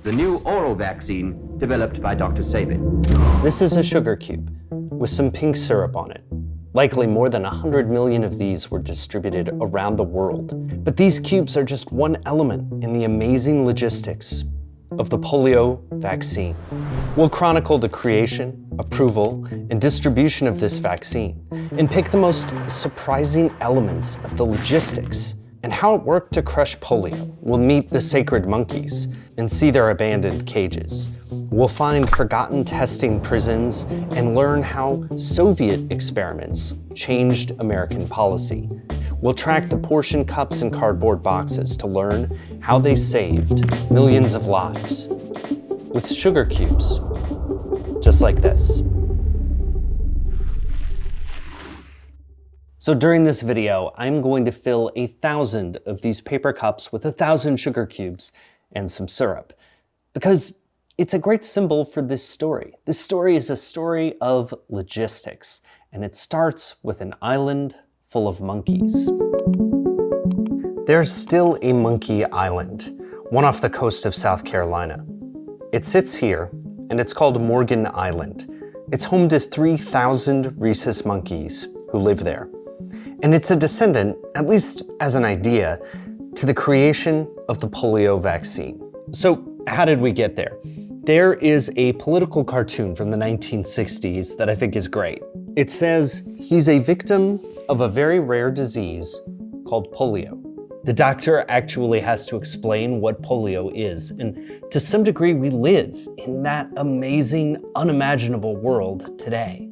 the new oral vaccine developed by Dr. Sabin. This is a sugar cube with some pink syrup on it. Likely more than 100 million of these were distributed around the world. But these cubes are just one element in the amazing logistics of the polio vaccine. We'll chronicle the creation, approval, and distribution of this vaccine, and pick the most surprising elements of the logistics and how it worked to crush polio. We'll meet the sacred monkeys and see their abandoned cages. We'll find forgotten testing prisons and learn how Soviet experiments changed American policy. We'll track the portion cups and cardboard boxes to learn how they saved millions of lives with sugar cubes, just like this. So during this video, I'm going to fill 1,000 of these paper cups with 1,000 sugar cubes and some syrup, because it's a great symbol for this story. This story is a story of logistics, and it starts with an island full of monkeys. There's still a monkey island, one off the coast of South Carolina. It sits here, and it's called Morgan Island. It's home to 3,000 rhesus monkeys who live there. And it's a descendant, at least as an idea, to the creation of the polio vaccine. So how did we get there? There is a political cartoon from the 1960s that I think is great. It says, he's a victim of a very rare disease called polio. The doctor actually has to explain what polio is, and to some degree we live in that amazing, unimaginable world today.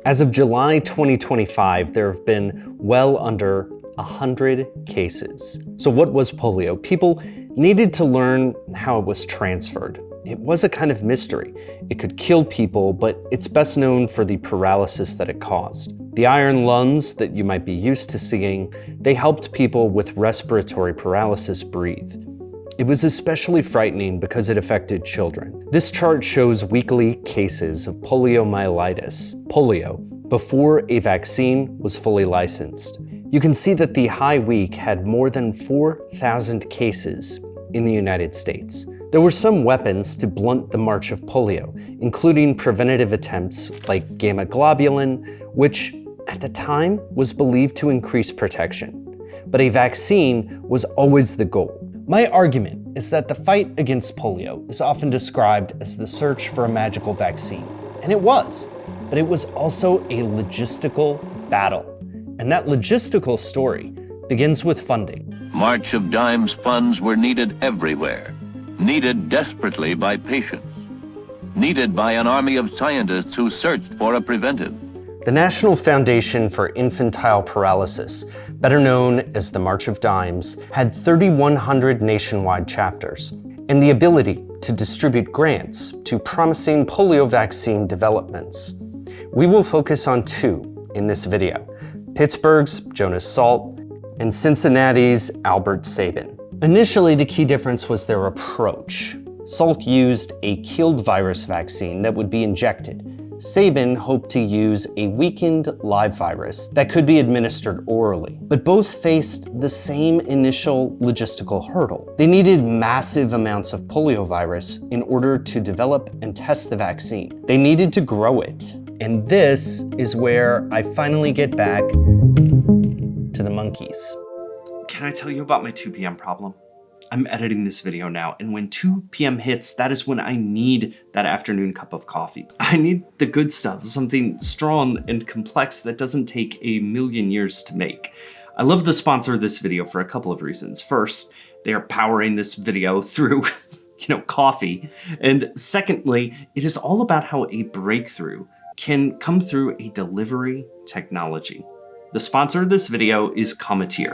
As of July 2025, there have been well under 100 cases. So what was polio? People needed to learn how it was transferred. It was a kind of mystery. It could kill people, but it's best known for the paralysis that it caused. The iron lungs that you might be used to seeing, they helped people with respiratory paralysis breathe. It was especially frightening because it affected children. This chart shows weekly cases of poliomyelitis, polio, before a vaccine was fully licensed. You can see that the high week had more than 4,000 cases in the United States. There were some weapons to blunt the march of polio, including preventative attempts like gamma globulin, which at the time was believed to increase protection. But a vaccine was always the goal. My argument is that the fight against polio is often described as the search for a magical vaccine, and it was, but it was also a logistical battle. And that logistical story begins with funding. March of Dimes funds were needed everywhere, needed desperately by patients, needed by an army of scientists who searched for a preventive. The National Foundation for Infantile Paralysis, better known as the March of Dimes, had 3,100 nationwide chapters and the ability to distribute grants to promising polio vaccine developments. We will focus on two in this video: Pittsburgh's Jonas Salk and Cincinnati's Albert Sabin. Initially, the key difference was their approach. Salk used a killed virus vaccine that would be injected. Sabin hoped to use a weakened live virus that could be administered orally, but both faced the same initial logistical hurdle. They needed massive amounts of poliovirus in order to develop and test the vaccine. They needed to grow it. And this is where I finally get back to the monkeys. Can I tell you about my 2 p.m. problem? I'm editing this video now, and when 2 p.m. hits, that is when I need that afternoon cup of coffee. I need the good stuff, something strong and complex that doesn't take a million years to make. I love the sponsor of this video for a couple of reasons. First, they are powering this video through, coffee. And secondly, it is all about how a breakthrough can come through a delivery technology. The sponsor of this video is Cometeer.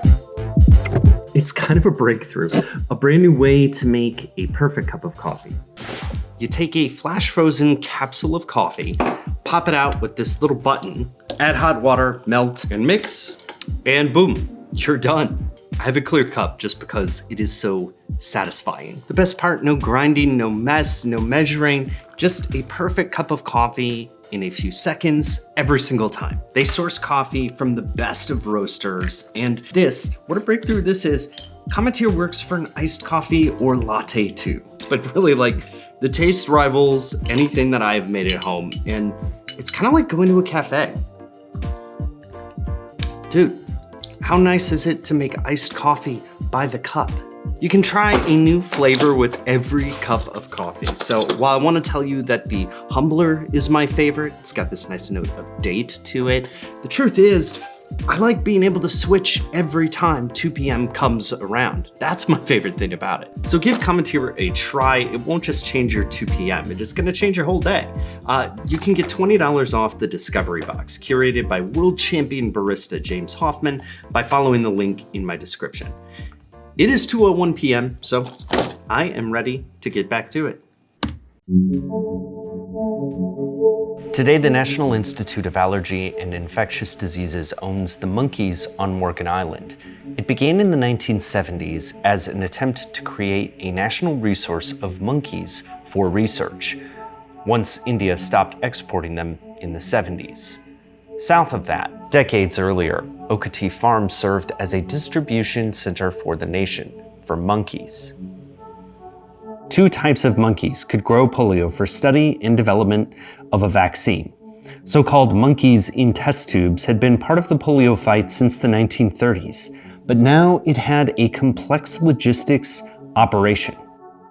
It's kind of a breakthrough, a brand new way to make a perfect cup of coffee. You take a flash frozen capsule of coffee, pop it out with this little button, add hot water, melt and mix, and boom, you're done. I have a clear cup just because it is so satisfying. The best part, no grinding, no mess, no measuring, just a perfect cup of coffee in a few seconds every single time. They source coffee from the best of roasters, and what a breakthrough this is, Comment here works for an iced coffee or latte too. But really, like, the taste rivals anything that I've made at home, and it's kind of like going to a cafe. Dude, how nice is it to make iced coffee by the cup? You can try a new flavor with every cup of coffee. So while I want to tell you that the Humbler is my favorite, it's got this nice note of date to it, the truth is, I like being able to switch every time 2 p.m. comes around. That's my favorite thing about it. So give Commenteer a try. It won't just change your 2 p.m. It is going to change your whole day. You can get $20 off the Discovery Box, curated by world champion barista James Hoffman, by following the link in my description. It is 2:01 p.m., so I am ready to get back to it. Today, the National Institute of Allergy and Infectious Diseases owns the monkeys on Morgan Island. It began in the 1970s as an attempt to create a national resource of monkeys for research, once India stopped exporting them in the 70s. South of that, decades earlier, Okati Farm served as a distribution center for the nation for monkeys. 2 types of monkeys could grow polio for study and development of a vaccine. So-called monkeys in test tubes had been part of the polio fight since the 1930s, but now it had a complex logistics operation.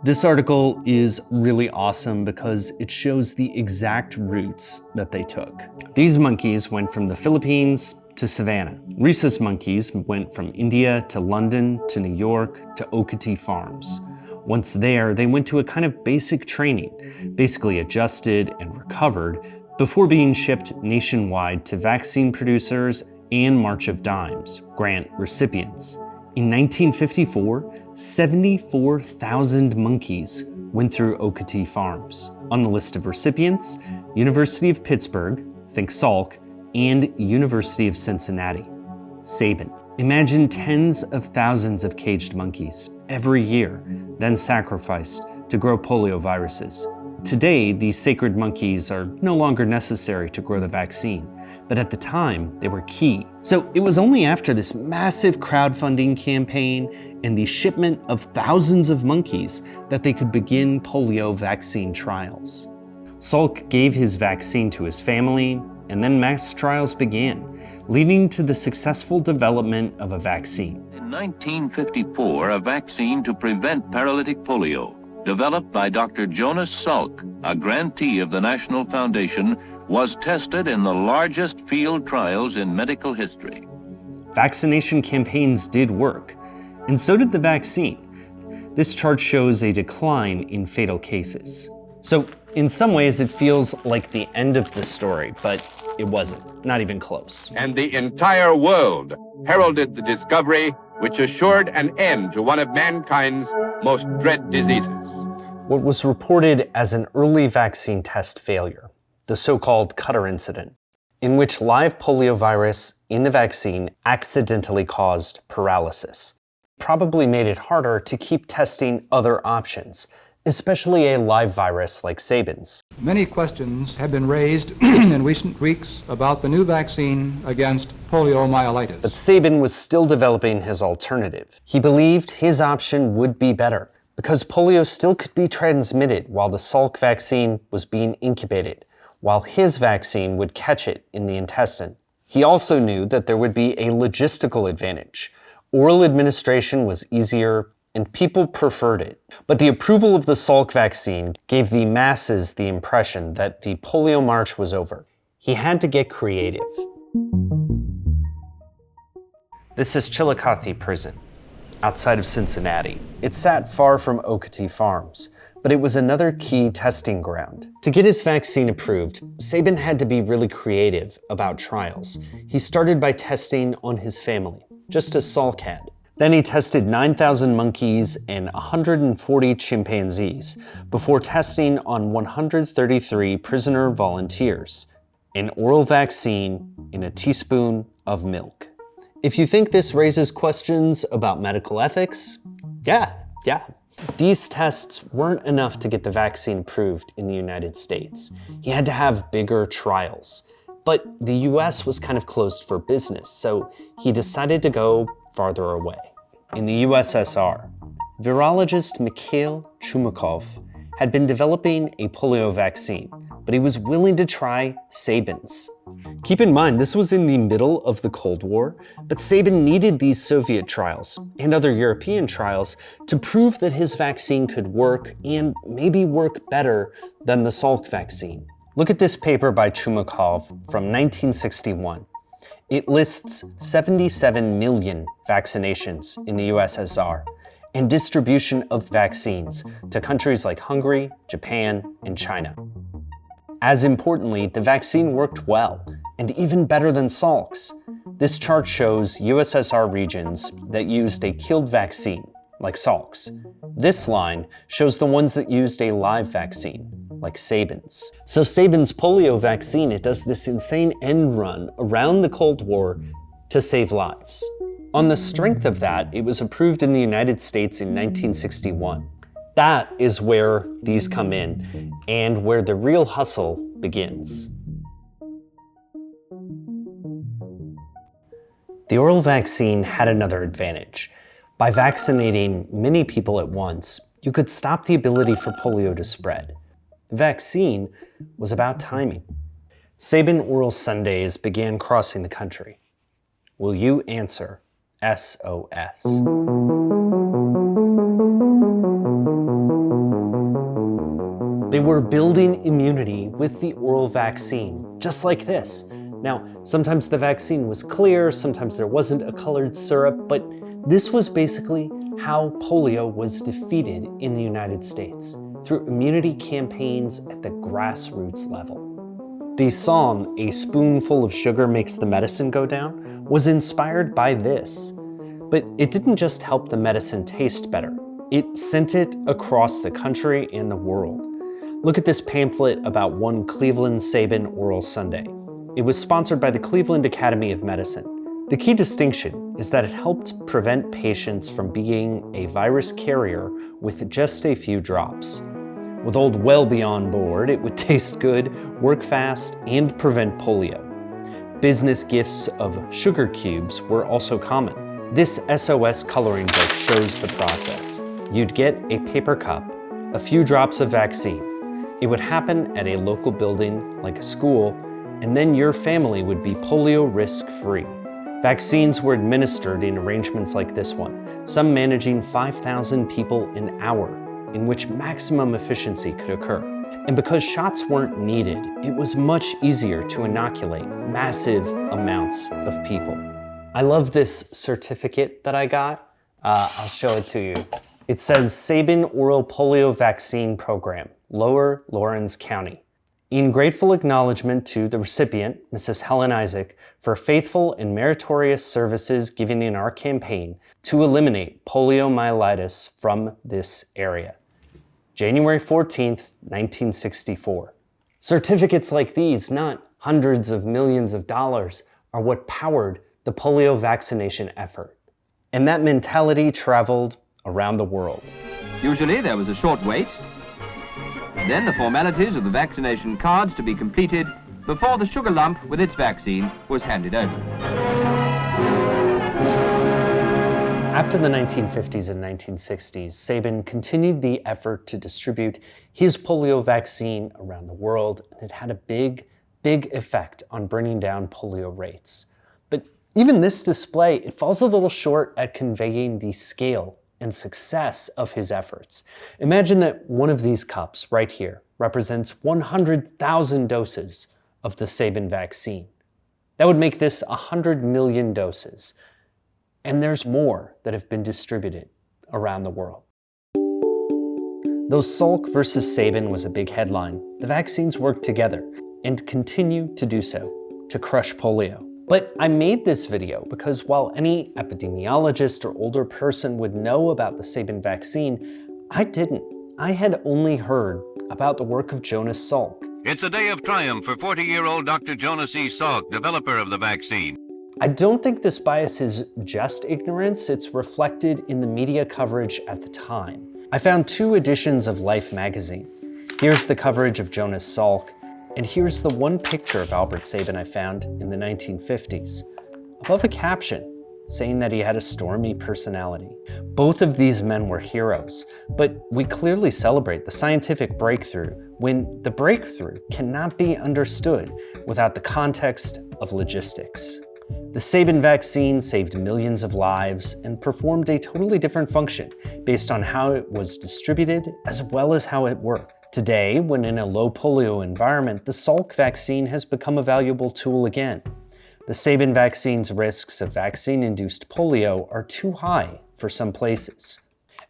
This article is really awesome because it shows the exact routes that they took. These monkeys went from the Philippines to Savannah. Rhesus monkeys went from India to London to New York to Okati Farms. Once there, they went to a kind of basic training, basically adjusted and recovered, before being shipped nationwide to vaccine producers and March of Dimes grant recipients. In 1954, 74,000 monkeys went through Okati Farms. On the list of recipients, University of Pittsburgh, think Salk, and University of Cincinnati, Sabin. Imagine tens of thousands of caged monkeys every year, then sacrificed to grow polio viruses. Today, these sacred monkeys are no longer necessary to grow the vaccine, but at the time, they were key. So it was only after this massive crowdfunding campaign and the shipment of thousands of monkeys that they could begin polio vaccine trials. Salk gave his vaccine to his family, and then mass trials began, leading to the successful development of a vaccine. In 1954, a vaccine to prevent paralytic polio, developed by Dr. Jonas Salk, a grantee of the National Foundation, was tested in the largest field trials in medical history. Vaccination campaigns did work, and so did the vaccine. This chart shows a decline in fatal cases. So in some ways it feels like the end of the story, but it wasn't, not even close. And the entire world heralded the discovery which assured an end to one of mankind's most dread diseases. What was reported as an early vaccine test failure, the so-called Cutter incident, in which live poliovirus in the vaccine accidentally caused paralysis, probably made it harder to keep testing other options, especially a live virus like Sabin's. Many questions have been raised in recent weeks about the new vaccine against poliomyelitis. But Sabin was still developing his alternative. He believed his option would be better because polio still could be transmitted while the Salk vaccine was being incubated, while his vaccine would catch it in the intestine. He also knew that there would be a logistical advantage. Oral administration was easier, and people preferred it. But the approval of the Salk vaccine gave the masses the impression that the polio march was over. He had to get creative. This is Chillicothe Prison, outside of Cincinnati. It sat far from Okati Farms, but it was another key testing ground. To get his vaccine approved, Sabin had to be really creative about trials. He started by testing on his family, just as Salk had. Then he tested 9,000 monkeys and 140 chimpanzees before testing on 133 prisoner volunteers. An oral vaccine in a teaspoon of milk. If you think this raises questions about medical ethics, yeah. These tests weren't enough to get the vaccine approved in the United States. He had to have bigger trials. But the US was kind of closed for business, so he decided to go farther away. in the USSR, virologist Mikhail Chumakov had been developing a polio vaccine, but he was willing to try Sabin's. Keep in mind, this was in the middle of the Cold War, but Sabin needed these Soviet trials and other European trials to prove that his vaccine could work and maybe work better than the Salk vaccine. Look at this paper by Chumakov from 1961. It lists 77 million vaccinations in the USSR and distribution of vaccines to countries like Hungary, Japan, and China. As importantly, the vaccine worked well, and even better than Salk's. This chart shows USSR regions that used a killed vaccine, like Salk's. This line shows the ones that used a live vaccine, like Sabin's. So Sabin's polio vaccine, it does this insane end run around the Cold War to save lives. On the strength of that, it was approved in the United States in 1961. That is where these come in, and where the real hustle begins. The oral vaccine had another advantage. By vaccinating many people at once, you could stop the ability for polio to spread. The vaccine was about timing. Sabin oral sundaes began crossing the country. Will you answer SOS? They were building immunity with the oral vaccine, just like this. Now, sometimes the vaccine was clear, sometimes there wasn't a colored syrup, but this was basically how polio was defeated in the United States, through immunity campaigns at the grassroots level. The song, "A Spoonful of Sugar Makes the Medicine Go Down," was inspired by this. But it didn't just help the medicine taste better, it sent it across the country and the world. Look at this pamphlet about one Cleveland Sabin oral sundae. It was sponsored by the Cleveland Academy of Medicine. The key distinction is that it helped prevent patients from being a virus carrier with just a few drops. With old Welby on board, it would taste good, work fast, and prevent polio. Business gifts of sugar cubes were also common. This SOS coloring book shows the process. You'd get a paper cup, a few drops of vaccine. It would happen at a local building, like a school, and then your family would be polio risk-free. Vaccines were administered in arrangements like this one, some managing 5,000 people an hour, in which maximum efficiency could occur. And because shots weren't needed, it was much easier to inoculate massive amounts of people. I love this certificate that I got. I'll show it to you. It says Sabin Oral Polio Vaccine Program, Lower Lawrence County. In grateful acknowledgement to the recipient, Mrs. Helen Isaac, for faithful and meritorious services given in our campaign to eliminate poliomyelitis from this area. January 14th, 1964. Certificates like these, not hundreds of millions of dollars, are what powered the polio vaccination effort. And that mentality traveled around the world. Usually there was a short wait, then the formalities of the vaccination cards to be completed before the sugar lump with its vaccine was handed over. After the 1950s and 1960s, Sabin continued the effort to distribute his polio vaccine around the world, and it had a big effect on bringing down polio rates. But even this display, it falls a little short at conveying the scale and success of his efforts. Imagine that one of these cups right here represents 100,000 doses of the Sabin vaccine. That would make this 100 million doses. And there's more that have been distributed around the world. Though Salk versus Sabin was a big headline, the vaccines worked together and continue to do so to crush polio. But I made this video because while any epidemiologist or older person would know about the Sabin vaccine, I didn't. I had only heard about the work of Jonas Salk. It's a day of triumph for 40-year-old Dr. Jonas E. Salk, developer of the vaccine. I don't think this bias is just ignorance, it's reflected in the media coverage at the time. I found 2 editions of Life magazine. Here's the coverage of Jonas Salk, and here's the one picture of Albert Sabin I found in the 1950s. Above a caption, saying that he had a stormy personality. Both of these men were heroes, but we clearly celebrate the scientific breakthrough when the breakthrough cannot be understood without the context of logistics. The Sabin vaccine saved millions of lives and performed a totally different function based on how it was distributed as well as how it worked. Today, when in a low polio environment, the Salk vaccine has become a valuable tool again. The Sabin vaccine's risks of vaccine-induced polio are too high for some places.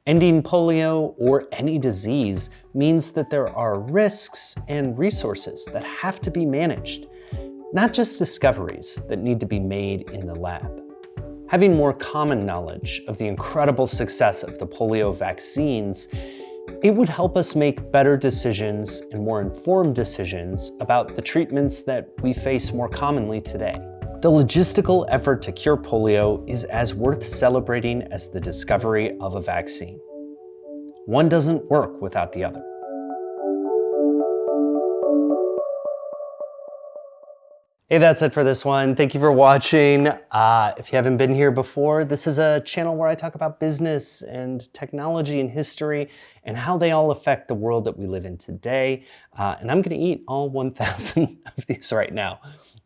Ending polio or any disease means that there are risks and resources that have to be managed, not just discoveries that need to be made in the lab. Having more common knowledge of the incredible success of the polio vaccines, it would help us make better decisions and more informed decisions about the treatments that we face more commonly today. The logistical effort to cure polio is as worth celebrating as the discovery of a vaccine. One doesn't work without the other. Hey, that's it for this one. Thank you for watching. If you haven't been here before, this is a channel where I talk about business and technology and history and how they all affect the world that we live in today. And I'm gonna eat all 1,000 of these right now.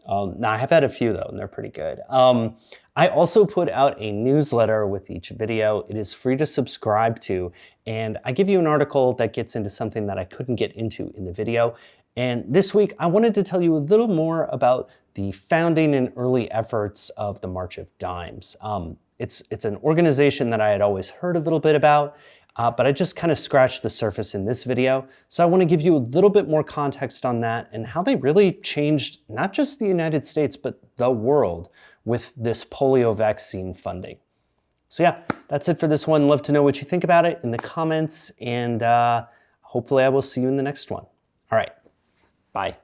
Now, I have had a few though, and they're pretty good. I also put out a newsletter with each video. It is free to subscribe to, and I give you an article that gets into something that I couldn't get into in the video. And this week, I wanted to tell you a little more about the founding and early efforts of the March of Dimes. It's an organization that I had always heard a little bit about, but I just kind of scratched the surface in this video. So I want to give you a little bit more context on that and how they really changed not just the United States, but the world with this polio vaccine funding. So yeah, that's it for this one. Love to know what you think about it in the comments, and hopefully I will see you in the next one. All right, bye.